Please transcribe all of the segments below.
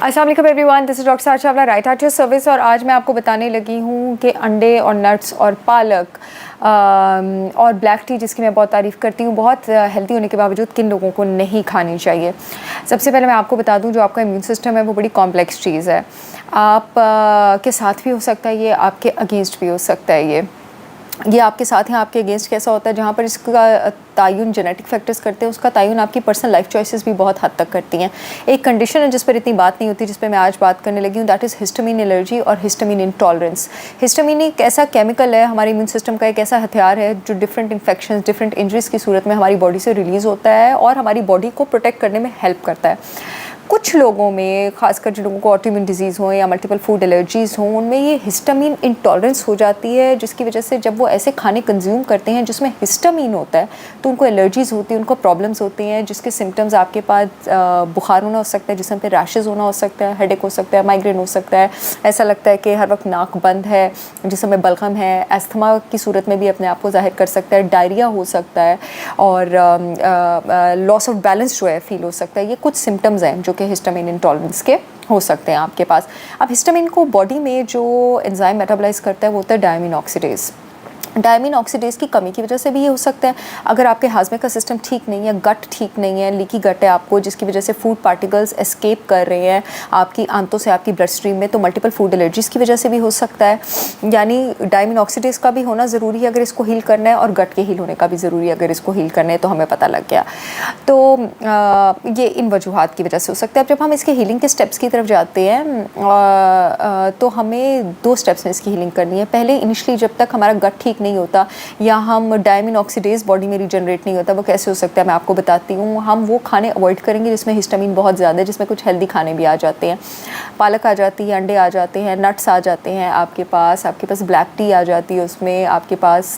अस्सलाम वालेकुम everyone, this is doctor सारा Chawla, right art your service. और आज मैं आपको बताने लगी हूँ कि अंडे और नट्स और पालक और ब्लैक टी, जिसकी मैं बहुत तारीफ़ करती हूँ, बहुत हेल्दी होने के बावजूद किन लोगों को नहीं खानी चाहिए। सबसे पहले मैं आपको बता दूँ, जो आपका इम्यून सिस्टम है वो बड़ी कॉम्प्लेक्स चीज़ है। आप के साथ भी हो सकता है ये, आपके अगेंस्ट भी हो सकता है ये आपके साथ हैं, आपके अगेंस्ट कैसा होता है, जहाँ पर इसका तायुन जेनेटिक फैक्टर्स करते हैं, उसका तायुन आपकी पर्सनल लाइफ चॉइसेस भी बहुत हद तक करती हैं। एक कंडीशन है जिस पर इतनी बात नहीं होती, जिस पर मैं आज बात करने लगी हूँ, दैट इज़ हिस्टामिन एलर्जी और हिस्टामिन इंटॉलरेंस। हिस्टामिन एक ऐसा केमिकल है, हमारे इम्यून सिस्टम का एक ऐसा हथियार है जो डिफरेंट इन्फेक्शंस, डिफरेंट इंजरीज़ की सूरत में हमारी बॉडी से रिलीज़ होता है और हमारी बॉडी को प्रोटेक्ट करने में हेल्प करता है। कुछ लोगों में, खासकर जिन लोगों को ऑटोइम्यून डिजीज़ हो या मल्टीपल फूड एलर्जीज़ हों, उनमें ये हिस्टामिन इंटॉलरेंस हो जाती है, जिसकी वजह से जब वो ऐसे खाने कंज्यूम करते हैं जिसमें हिस्टामिन होता है तो उनको एलर्जीज़ होती हैं, उनको प्रॉब्लम्स होती हैं, जिसके सिम्टम्स आपके पास बुखार होना हो सकता है, जिसम पे रैशेज़ होना हो सकता है, हेडेक हो सकता है, माइग्रेन हो सकता है, ऐसा लगता है कि हर वक्त नाक बंद है, जिसम में बलगम है, एस्थमा की सूरत में भी अपने आप को जाहिर कर सकता है, डायरिया हो सकता है और लॉस ऑफ बैलेंस जो है फील हो सकता है। ये कुछ सिम्टम्स हैं जो कि हिस्टामिन इंटॉलरेंस के हो सकते हैं आपके पास। अब हिस्टामिन को बॉडी में जो एंजाइम मेटाबोलाइज करता है वो होता है डायमीन ऑक्सीडेज। डायमीन ऑक्सीडेज की कमी की वजह से भी ये हो सकता है। अगर आपके हाजमे का सिस्टम ठीक नहीं है, गट ठीक नहीं है, लीकी गट है आपको, जिसकी वजह से फूड पार्टिकल्स एस्केप कर रहे हैं आपकी आंतों से आपकी ब्लड स्ट्रीम में, तो मल्टीपल फूड एलर्जीज़ की वजह से भी हो सकता है। यानी डायमीन ऑक्सीडेज का भी होना ज़रूरी है अगर इसको हील करना है, और गट के हील होने का भी ज़रूरी है अगर इसको हील करना है, तो हमें पता लग गया। तो ये इन वजूहात की वजह से हो सकता है। अब जब हम इसके हीलिंग के स्टेप्स की तरफ जाते हैं तो हमें 2 स्टेप्स में इसकी हीलिंग करनी है। पहले इनिशली जब तक हमारा गट ठीक नहीं होता या हम डायमीन ऑक्सीडेज बॉडी में रीजनरेट नहीं होता, वो कैसे हो सकता है मैं आपको बताती हूँ। हम वो खाने अवॉइड करेंगे जिसमें हिस्टामिन बहुत ज़्यादा है, जिसमें कुछ हेल्दी खाने भी आ जाते हैं। पालक आ जाती है, अंडे आ जाते हैं, नट्स आ जाते हैं आपके पास ब्लैक टी आ जाती है, उसमें आपके पास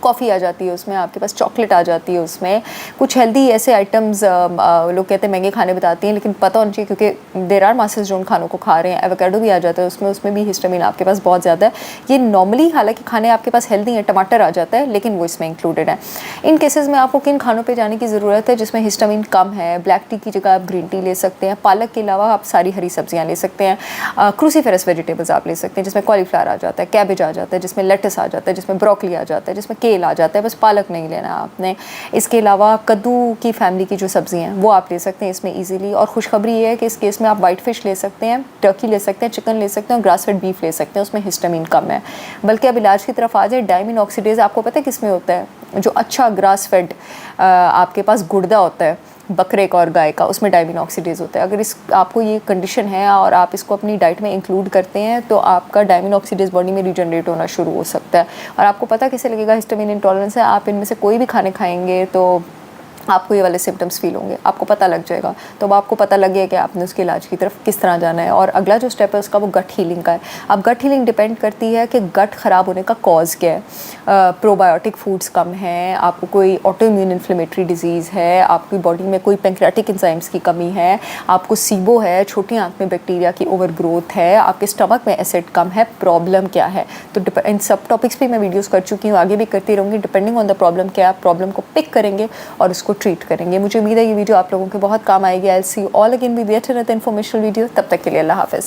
कॉफ़ी आ जाती है, उसमें आपके पास चॉकलेट आ जाती है, उसमें कुछ हेल्दी ऐसे आइटम्स लोग कहते हैं महंगे खाने बताती हैं, लेकिन पता होना चाहिए क्योंकि देर आर मासेस जो उन खानों को खा रहे हैं। एवोकाडो भी आ जाता है उसमें भी हिस्टामिन आपके पास बहुत ज़्यादा है। ये नॉर्मली हालांकि खाने आपके पास हेल्दी हैं, टमाटर आ जाता है, लेकिन वो इसमें इंक्लूडेड है। इन केसेस में आपको किन खानों पर जाने की ज़रूरत है जिसमें हिस्टामिन कम है? ब्लैक टी की जगह आप ग्रीन टी ले सकते हैं। पालक के अलावा आप सारी हरी सब्जियाँ ले सकते हैं। क्रूसीफेरस वेजिटेबल्स आप ले सकते हैं, जिसमें कॉलीफ्लावर आ जाता है, कैबेज आ जाता है, जिसमें लेटस आ जाता है, जिसमें ब्रोकली आ जाता है, जिसमें केल आ जाता है, बस पालक नहीं लेना आपने। इसके अलावा कद्दू की फैमिली की जो सब्ज़ी हैं वो आप ले सकते हैं इसमें इजीली। और खुशखबरी ये है कि इस केस में आप वाइट फिश ले सकते हैं, टर्की ले सकते हैं, चिकन ले सकते हैं और ग्रास फेड बीफ ले सकते हैं, उसमें हिस्टामिन कम है। बल्कि अब इलाज की तरफ आ जाए, डायमीन ऑक्सीडेज आपको पता है किस में होता है? जो अच्छा ग्रास फेड आपके पास गुर्दा होता है बकरे का और गाय का, उसमें डायमीन ऑक्सीडेज होता है। अगर आपको ये कंडीशन है और आप इसको अपनी डाइट में इंक्लूड करते हैं तो आपका डायमीन ऑक्सीडेज बॉडी में रीजनरेट होना शुरू हो सकता है। और आपको पता कैसे लगेगा हिस्टामिन इंटॉलरेंस है? आप इनमें से कोई भी खाने खाएंगे तो आपको ये वाले सिम्टम्स फील होंगे, आपको पता लग जाएगा। तो अब आपको पता लग गया कि आपने उसके इलाज की तरफ किस तरह जाना है। और अगला जो स्टेप है उसका वो गट हीलिंग का है। अब गट हीलिंग डिपेंड करती है कि गट ख़राब होने का कॉज क्या है। प्रोबायोटिक फूड्स कम हैं, आपको कोई ऑटोइम्यून इन्फ्लेमेटरी डिजीज़ है, आपकी बॉडी में कोई पैंक्रियाटिक एंजाइम्स की कमी है, आपको सीबो है, छोटी आंत में बैक्टीरिया की ओवर ग्रोथ है, आपके स्टमक में एसिड कम है, प्रॉब्लम क्या है? तो इन सब टॉपिक्स पे मैं वीडियोस कर चुकी हूँ, आगे भी करती रहूँगी। डिपेंडिंग ऑन द प्रॉब्लम क्या है, आप प्रॉब्लम को पिक करेंगे और उसको ट्रीट करेंगे। मुझे उम्मीद है ये वीडियो आप लोगों के बहुत काम आएगी। I will see you all again with yet another informational video. तब तक के लिए अल्लाह हाफ़िज़।